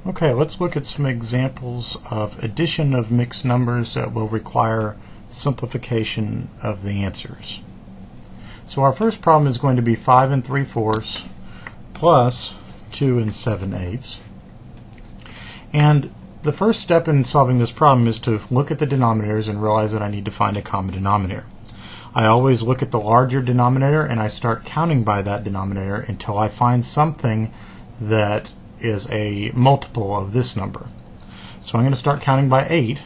Okay, let's look at some examples of addition of mixed numbers that will require simplification of the answers. So our first problem is going to be 5 3/4 plus 2 7/8. And the first step in solving this problem is to look at the denominators and realize that I need to find a common denominator. I always look at the larger denominator and I start counting by that denominator until I find something that is a multiple of this number. So I'm going to start counting by 8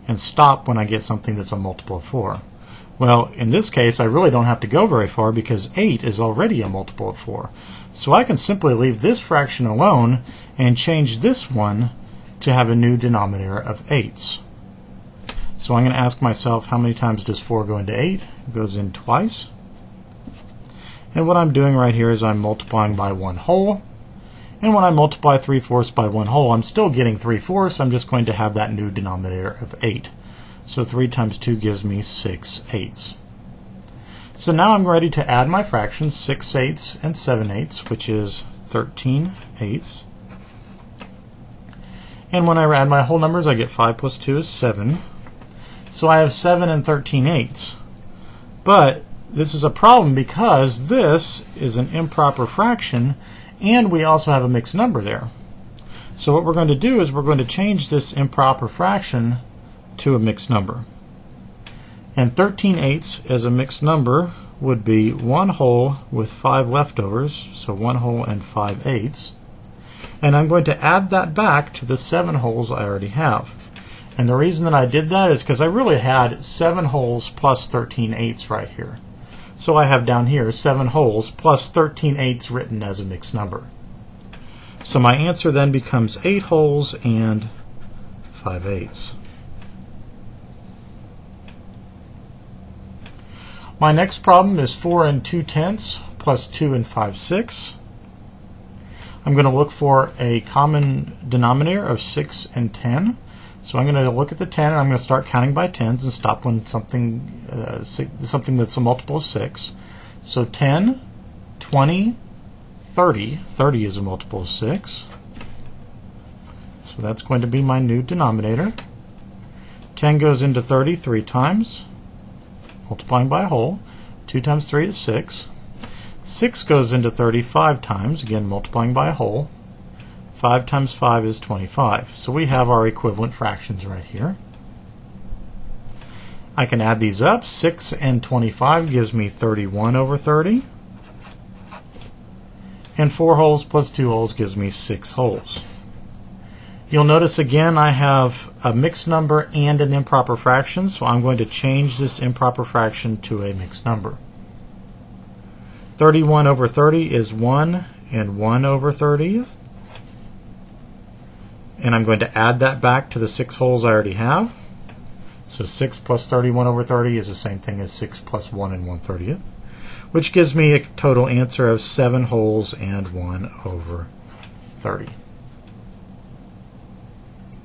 and stop when I get something that's a multiple of 4. Well, in this case, I really don't have to go very far because 8 is already a multiple of 4. So I can simply leave this fraction alone and change this one to have a new denominator of 8s. So I'm going to ask myself, how many times does 4 go into 8? It goes in twice. And what I'm doing right here is I'm multiplying by 1 whole. And when I multiply 3/4 by 1 whole, I'm still getting 3/4. I'm just going to have that new denominator of 8. So 3 times 2 gives me 6/8. So now I'm ready to add my fractions, 6/8 and 7/8, which is 13/8. And when I add my whole numbers, I get 5 plus 2 is 7. So I have 7 and 13/8. But this is a problem because this is an improper fraction, and we also have a mixed number there. So what we're going to do is we're going to change this improper fraction to a mixed number. And 13/8 as a mixed number would be 1 whole with 5 leftovers, so 1 whole and 5/8. And I'm going to add that back to the 7 wholes I already have. And the reason that I did that is because I really had 7 wholes plus 13/8 right here. So I have down here 7 wholes plus 13/8 written as a mixed number. So my answer then becomes 8 wholes and 5/8. My next problem is 4 2/10 plus 2 5/6. I'm going to look for a common denominator of 6 and 10. So I'm going to look at the 10 and I'm going to start counting by 10s and stop when something that's a multiple of 6. So 10, 20, 30. 30 is a multiple of 6. So that's going to be my new denominator. 10 goes into 30 3 times, multiplying by a whole. 2 times 3 is 6. 6 goes into 30 5 times, again multiplying by a whole. 5 times 5 is 25. So we have our equivalent fractions right here. I can add these up. 6 and 25 gives me 31 over 30. And 4 wholes plus 2 wholes gives me 6 wholes. You'll notice again I have a mixed number and an improper fraction, so I'm going to change this improper fraction to a mixed number. 31 over 30 is 1 and 1 over 30th. And I'm going to add that back to the 6 wholes I already have. So 6 plus 31 over 30 is the same thing as 6 plus 1 and 1/30th, which gives me a total answer of 7 wholes and 1 over 30.